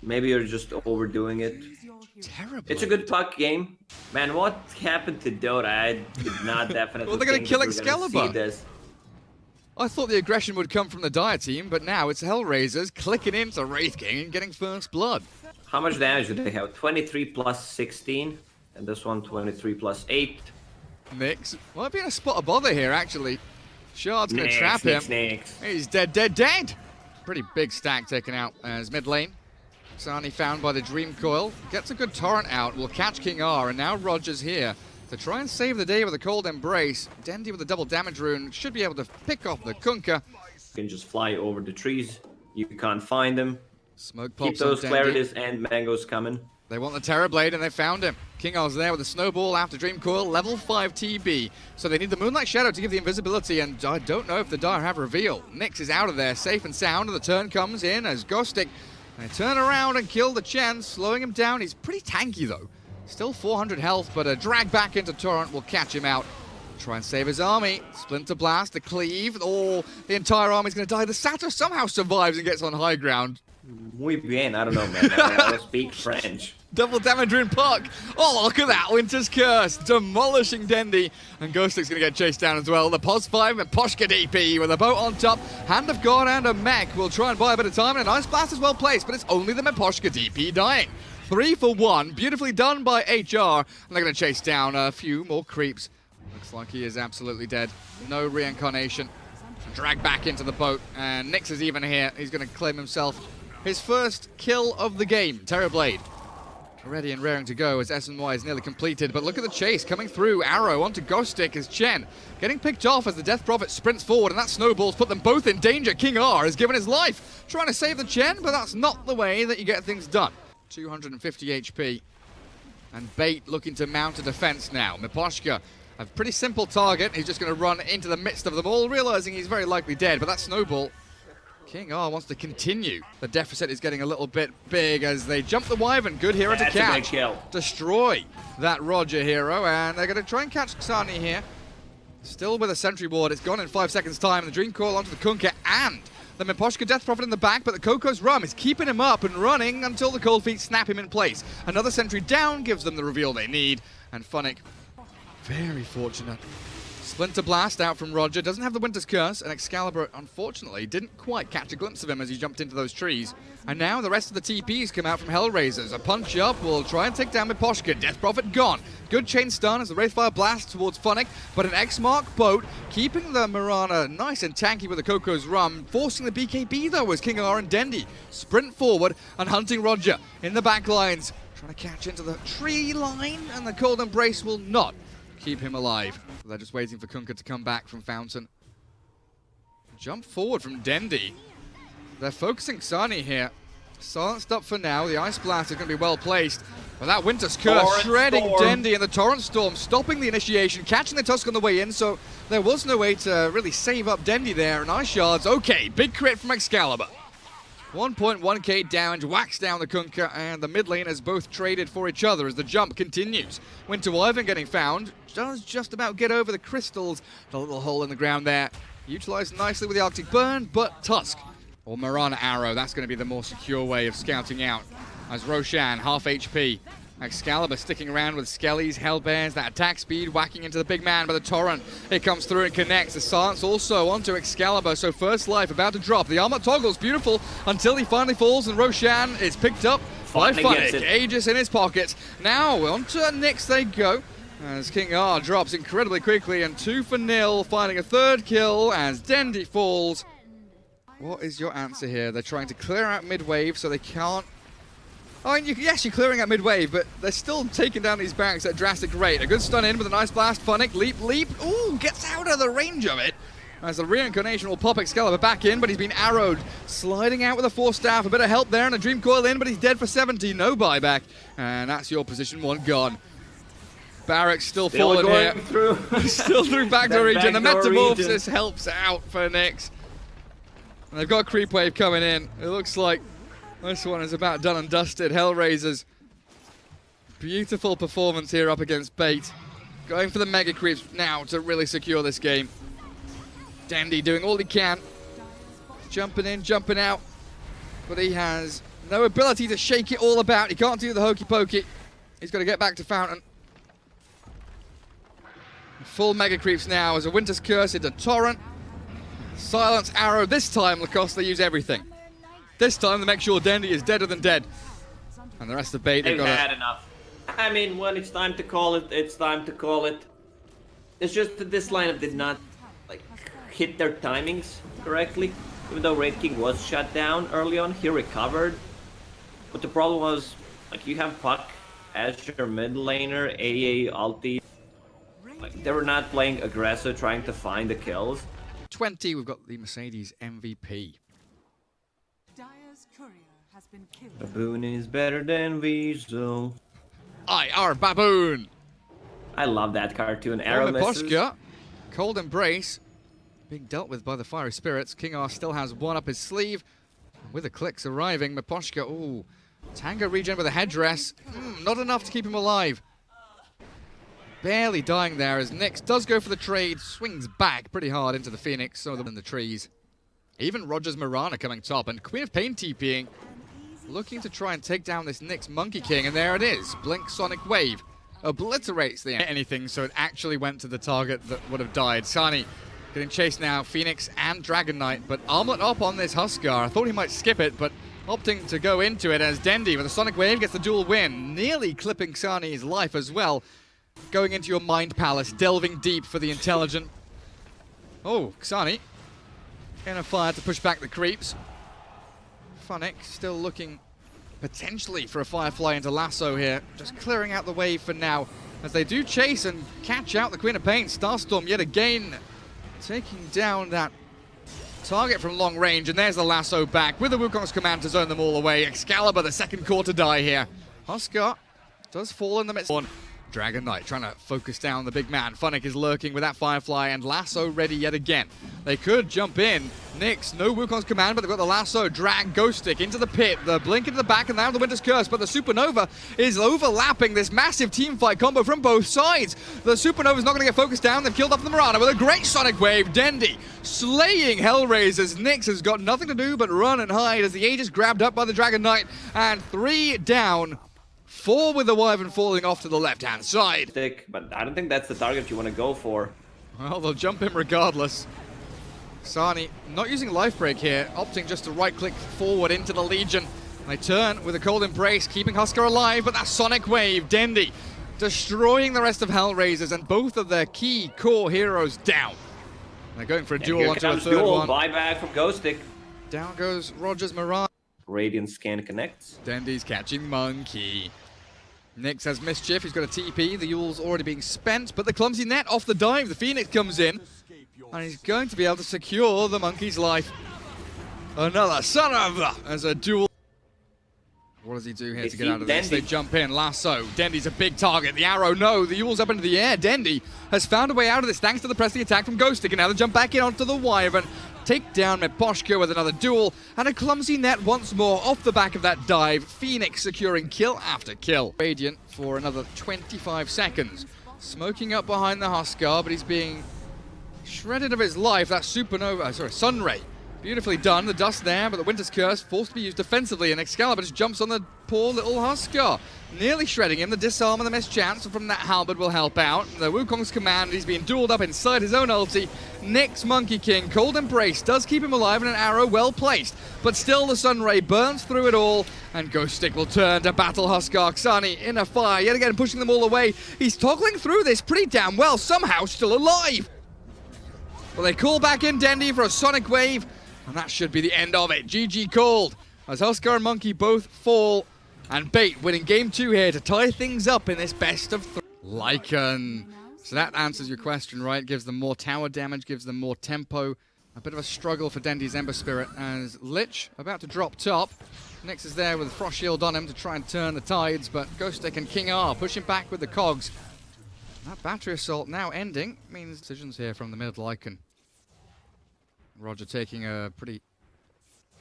Maybe you're just overdoing it. Terrible. It's a good puck game. Man, what happened to Dota? I did not definitely Well, they're gonna think kill that we're gonna Excalibur. see this. I thought the aggression would come from the Dire team, but now it's HellRaisers clicking into Wraith King and getting first blood. How much damage do they have? 23 plus 16. And this one, 23 plus 8. Nyx might be in a spot of bother here, actually. Shard's gonna trap him. Nyx. He's dead, dead, dead! Pretty big stack taken out as mid lane. Sani found by the Dream Coil. Gets a good torrent out, will catch King R, and now Roger's here to try and save the day with a Cold Embrace. Dendy with a double damage rune should be able to pick off the Kunkka. You can just fly over the trees. You can't find them. Smoke pops. Keep those on Dendy. clarities and mangoes coming. They want the Terror Blade and they found him. King R's there with a snowball after Dream Coil, level 5 TB. So they need the Moonlight Shadow to give the invisibility, and I don't know if the Dire have reveal. Nyx is out of there, safe and sound, and the turn comes in as Ghostic. They turn around and kill the Chen, slowing him down. He's pretty tanky though. Still 400 health, but a drag back into Torrent will catch him out. Try and save his army. Splinter Blast, the Cleave. Oh, the entire army's going to die. The Satyr somehow survives and gets on high ground. Muy bien. I don't know, man. I don't speak French. Double damage rune puck. Oh, look at that. Winter's Curse. Demolishing Dendy. And Ghostic's going to get chased down as well. The Pos 5 and Poshka DP with a boat on top. Hand of God and a mech will try and buy a bit of time. And an Ice Blast is well placed, but it's only the Meposhka DP dying. 3 for 1. Beautifully done by HR. And they're going to chase down a few more creeps. Looks like he is absolutely dead. No reincarnation. Drag back into the boat. And Nyx is even here. He's going to claim himself his first kill of the game. Terror Blade. Ready and raring to go as S&Y is nearly completed, but look at the chase coming through. Arrow onto Ghostic as Chen getting picked off as the Death Prophet sprints forward, and that snowball's put them both in danger. King R has given his life, trying to save the Chen, but that's not the way that you get things done. 250 HP, and Bait looking to mount a defense now. Meposhka, a pretty simple target. He's just going to run into the midst of them all, realizing he's very likely dead, but that snowball... King R wants to continue. The deficit is getting a little bit big as they jump the Wyvern. Good hero to catch. Destroy that Roger hero, and they're going to try and catch Xani here. Still with a sentry ward. It's gone in 5 seconds time. The Dream Coil onto the Kunkka and the Meposhka Death Prophet in the back, but the Coco's Rum is keeping him up and running until the Cold Feet snap him in place. Another sentry down gives them the reveal they need, and Funnick, very fortunate. Splinter Blast out from Roger, doesn't have the Winter's Curse, and Excalibur, unfortunately, didn't quite catch a glimpse of him as he jumped into those trees. And now the rest of the TPs come out from HellRaisers. A punch up will try and take down Meposhka. Death Prophet gone. Good chain stun as the Wraithfire blasts towards Funnick, but an X-Mark boat, keeping the Mirana nice and tanky with the Coco's Rum, forcing the BKB though as King R and Dendy sprint forward and hunting Roger in the back lines. Trying to catch into the tree line, and the Cold Embrace will not keep him alive. They're just waiting for Kunkka to come back from Fountain. Jump forward from Dendy. They're focusing Xani here. Silenced up for now. The Ice Blast is going to be well placed. But that Winter's Curse shredding Dendy, and the Torrent Storm stopping the initiation, catching the Tusk on the way in, so there was no way to really save up Dendy there. And Ice Shards, okay, big crit from Excalibur. 1.1k damage, whacks down the Kunkka, and the mid laners both traded for each other as the jump continues. Winter Wyvern getting found, does just about get over the crystals. The little hole in the ground there, utilized nicely with the Arctic Burn, but Tusk or Mirana Arrow, that's going to be the more secure way of scouting out. As Roshan, half HP. Excalibur sticking around with Skellies, Hellbears, that attack speed, whacking into the big man, but the Torrent, it comes through and connects. The Silence also onto Excalibur, so first life about to drop. The armor toggles beautiful until he finally falls, and Roshan is picked up by Funnick. Aegis in his pocket. Now onto Nyx they go, as King R drops incredibly quickly, and 2 for 0, finding a third kill as Dendy falls. What is your answer here? They're trying to clear out mid-wave so they can't... I mean, yes, you're clearing out mid-wave, but they're still taking down these barracks at a drastic rate. A good stun in with a nice blast. Funnick, leap. Ooh, gets out of the range of it. As the reincarnation will pop Excalibur back in, but he's been arrowed. Sliding out with a 4-staff. A bit of help there and a Dream Coil in, but he's dead for 70. No buyback. And that's your position 1 gone. Barracks still falling here. Still through backdoor region. The Metamorphosis helps out for Nyx. And they've got a creep wave coming in. It looks like this one is about done and dusted. HellRaisers. Beautiful performance here up against Bait. Going for the mega creeps now to really secure this game. Dandy doing all he can. Jumping in, jumping out. But he has No ability to shake it all about. He can't do the hokey pokey. He's got to get back to Fountain. Full mega creeps now as a Winter's Curse into Torrent. Silence Arrow. This time, Lacoste, they use everything. This time, they make sure Dendy is deader than dead. And the rest of Bait, They've got had enough. I mean, when it's time to call it, it's time to call it. It's just that this lineup did not like hit their timings correctly. Even though Raid King was shut down early on, he recovered. But the problem was, like, you have Puck as your mid laner, AA, ulti. Like, they were not playing aggressive, trying to find the kills. 20, we've got the Mercedes MVP. Dire's courier has been killed. Baboon is better than Weasel. I are Baboon. I love that cartoon. Arrow misses. Poshka, Cold Embrace, being dealt with by the Fiery Spirits. King R still has one up his sleeve. With the clicks arriving, Miposhka, ooh. Tango regen with a headdress. Not enough to keep him alive. Barely dying there as Nyx does go for the trade. Swings back pretty hard into the Phoenix. Some of them in the trees. Even Rogers Mirana coming top. And Queen of Pain TPing. Looking to try and take down this Nyx Monkey King. And there it is. Blink Sonic Wave. Obliterates the anything, so it actually went to the target that would have died. Sani getting chased now. Phoenix and Dragon Knight. But armored up on this Huskar. I thought he might skip it, but opting to go into it as Dendy with a Sonic Wave gets the dual win. Nearly clipping Sani's life as well. Going into your Mind Palace, delving deep for the intelligent. Oh, Xani in a fire to push back the creeps. Funnick still looking potentially for a Firefly into Lasso here. Just clearing out the wave for now as they do chase and catch out the Queen of Pain. Starstorm yet again taking down that target from long range. And there's the Lasso back with the Wukong's command to zone them all away. Excalibur, the second core to die here. Huskar does fall in the midst. Dragon Knight trying to focus down the big man. Funnick is lurking with that Firefly and Lasso ready yet again. They could jump in. Nyx, no Wukong's command, but they've got the Lasso. Drag Ghost Stick into the pit. The Blink into the back and now the Winter's Curse. But the Supernova is overlapping this massive teamfight combo from both sides. The Supernova's not going to get focused down. They've killed off the Mirana with a great Sonic Wave. Dendy slaying HellRaisers. Nyx has got nothing to do but run and hide as the Aegis grabbed up by the Dragon Knight. And 3 down. 4 with the Wyvern falling off to the left-hand side. But I don't think that's the target you want to go for. Well, they'll jump him regardless. Sani not using Life Break here, opting just to right-click forward into the Legion. They turn with a Cold Embrace, keeping Huskar alive, but that Sonic Wave, Dendy, destroying the rest of HellRaisers and both of their key core heroes down. They're going for a duel onto a third one. Buyback from Ghost Stick. Down goes Rogers Mirage. Radiant Scan connects. Dendy's catching Monkey. Nyx has Mischief, he's got a TP, the Yule's already being spent, but the clumsy net off the dive, the Phoenix comes in, and he's going to be able to secure the Monkey's life. Another son of as a duel. What does he do here to get out of this? They jump in, Lasso. Dendy's a big target. The arrow, no. The Yule's up into the air. Dendy has found a way out of this thanks to the pressing attack from Ghost Stick. And now they jump back in onto the Wyvern. Take down Miposhka with another duel. And a clumsy net once more off the back of that dive. Phoenix securing kill after kill. Radiant for another 25 seconds. Smoking up behind the Huskar, but he's being shredded of his life. That Supernova, Sunray. Beautifully done, the dust there, but the Winter's Curse forced to be used defensively, and Excalibur just jumps on the poor little Huskar. Nearly shredding him, the disarm and the mischance from that halberd will help out. The Wukong's command, he's being dueled up inside his own ulti. Nyx Monkey King, Cold Embrace, does keep him alive and an arrow well placed, but still the Sunray burns through it all, and Ghost Stick will turn to battle Huskar. Xani in a fire, yet again pushing them all away. He's toggling through this pretty damn well, somehow still alive. Well, they call back in Dendy for a Sonic Wave, and that should be the end of it. GG called as Huskar and Monkey both fall. And Bait winning game 2 here to tie things up in this best of 3. Lycan. So that answers your question, right? Gives them more tower damage, gives them more tempo. A bit of a struggle for Dendy's Ember Spirit as Lich about to drop top. Nyx is there with Frost Shield on him to try and turn the tides, but Ghost Stick and King R pushing back with the cogs. That battery assault now ending means decisions here from the mid Lycan. Roger taking a pretty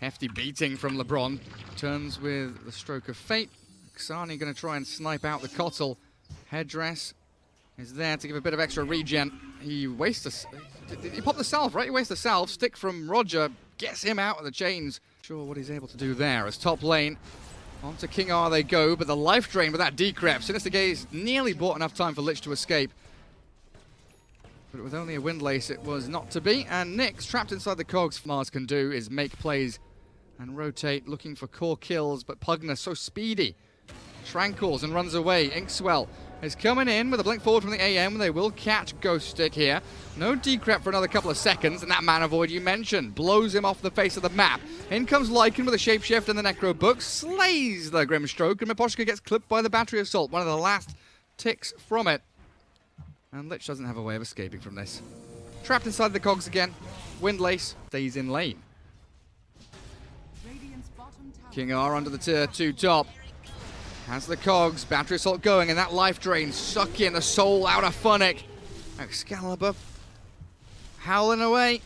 hefty beating from LeBron. Turns with the Stroke of Fate. Xani going to try and snipe out the Kotl. Headdress is there to give a bit of extra regen. He wastes he popped the salve, right? He wastes the salve. Stick from Roger gets him out of the chains. Sure what he's able to do there as top lane. Onto King R they go, but the life drain with that decrep. Sinister Gaze nearly bought enough time for Lich to escape. But with only a Windlace, it was not to be. And Nyx, trapped inside the cogs, Mars can do is make plays and rotate, looking for core kills. But Pugna so speedy. Trankles and runs away. Inkswell is coming in with a blink forward from the AM. They will catch Ghost Stick here. No decrep for another couple of seconds. And that Mana Void you mentioned blows him off the face of the map. In comes Lycan with a Shapeshift and the Necro Book. Slays the Grimstroke. And Miposhka gets clipped by the Battery Assault. One of the last ticks from it. And Lich doesn't have a way of escaping from this. Trapped inside the cogs again. Windlace stays in lane. King R under the tier 2 top. Has the cogs. Battery Assault going. And that life drain sucking the soul out of Funnick. Excalibur howling away.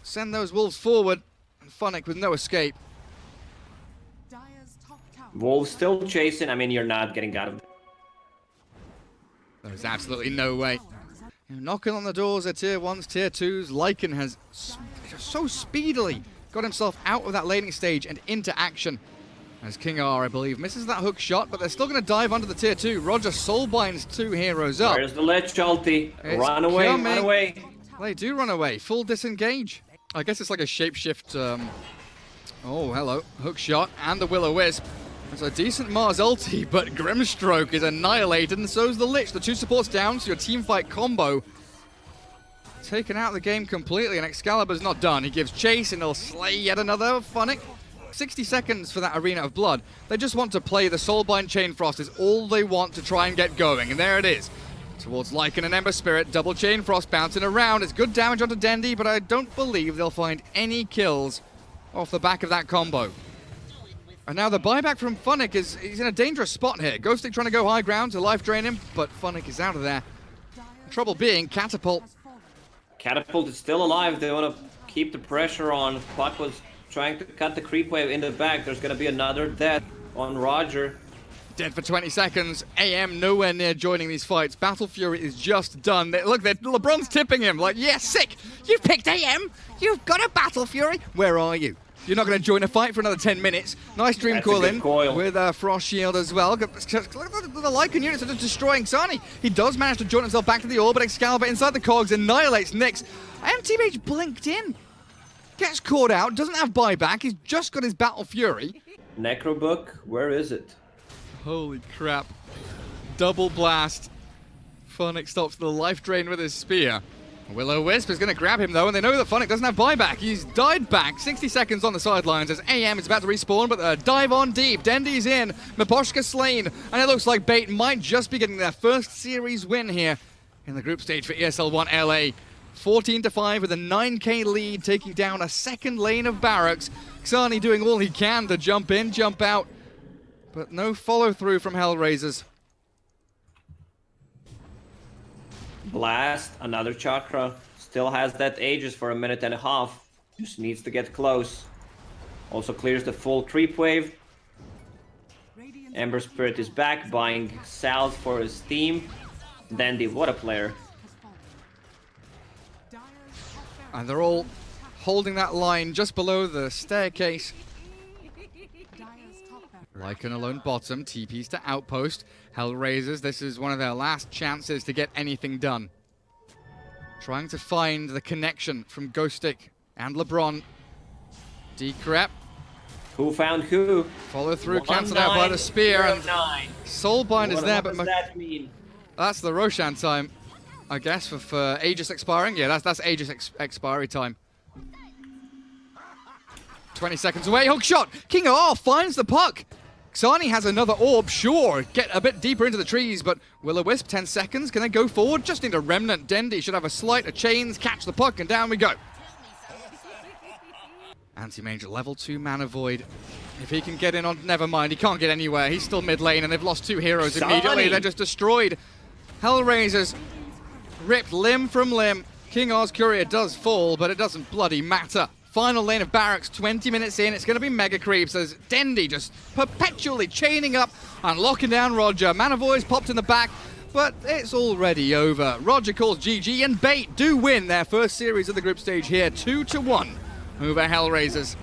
Send those wolves forward. And Funnick with no escape. Wolves still chasing. I mean, you're not getting out of it. There's absolutely no way. Knocking on the doors of tier 1s, tier 2s. Lycan has so speedily got himself out of that laning stage and into action. As King R, I believe, misses that hook shot, but they're still going to dive onto the tier 2. Roger soulbinds 2 heroes up. Where's the Lich ulti? Run away, run away. They do run away. Full disengage. I guess it's like a shapeshift. Oh, hello. Hook shot and the Will-O-Wisp. It's a decent Mars ulti, but Grimstroke is annihilated, and so is the Lich. The 2 supports down, so your team fight combo taken out of the game completely, and Excalibur's not done. He gives chase, and he'll slay yet another Funnick. 60 seconds for that Arena of Blood. They just want to play the Soulbind Chain Frost is all they want to try and get going, and there it is. Towards Lycan and Ember Spirit, double Chain Frost bouncing around. It's good damage onto Dendi, but I don't believe they'll find any kills off the back of that combo. And now the buyback from Funnick he's in a dangerous spot here. Ghost Stick trying to go high ground to life drain him, but Funnick is out of there. The trouble being Catapult. Catapult is still alive. They want to keep the pressure on. Puck was trying to cut the creep wave in the back. There's going to be another death on Roger. Dead for 20 seconds. AM nowhere near joining these fights. Battle Fury is just done. Look, LeBron's tipping him. Like, yeah, sick. You've picked AM. You've got a Battle Fury. Where are you? You're not going to join a fight for another 10 minutes. Nice Dream Coil in with a Frost Shield as well. Look at the Lycan units are just destroying Sani. He does manage to join himself back to the orb, but Excalibur inside the cogs annihilates Nyx. MTBH blinked in. Gets caught out, doesn't have buyback. He's just got his Battle Fury. Necrobook, where is it? Holy crap. Double blast. Funnick stops the life drain with his spear. Will-O-Wisp is going to grab him, though, and they know that Funnick doesn't have buyback. He's died back. 60 seconds on the sidelines as AM is about to respawn, but dive on deep. Dendi's in. Miposhka slain. And it looks like Bait might just be getting their first series win here in the group stage for ESL One LA. 14-5 with a 9k lead, taking down a second lane of barracks. Xani doing all he can to jump in, jump out, but no follow-through from HellRaisers. Blast, another chakra. Still has that Aegis for a minute and a half. Just needs to get close. Also clears the full creep wave. Ember Spirit is back, buying salve for his team. Dendi, what a player. And they're all holding that line just below the staircase. Lycan alone bottom, TP's to outpost. HellRaisers, this is one of their last chances to get anything done. Trying to find the connection from Ghost Stick and LeBron. Decrep. Who found who? Follow through, cancelled out by the spear. And Soulbind is there, but what does that mean? That's the Roshan time, I guess, for Aegis expiring. Yeah, that's Aegis expiry time. 20 seconds away, hook shot! King R finds the puck! Xani has another orb, sure, get a bit deeper into the trees, but Will-O-Wisp, 10 seconds, can they go forward? Just need a remnant. Dendi should have a slight of chains, catch the puck, and down we go. Anti-Mage level 2 Mana Void. If he can get in on, never mind, he can't get anywhere. He's still mid lane, and they've lost 2 heroes immediately. They're just destroyed. HellRaisers ripped limb from limb. King R's Courier does fall, but it doesn't bloody matter. Final lane of barracks, 20 minutes in. It's going to be mega creeps as Dendi just perpetually chaining up and locking down Roger. Mana Void's popped in the back, but it's already over. Roger calls GG, and Bait do win their first series of the group stage here, 2-1 over HellRaisers.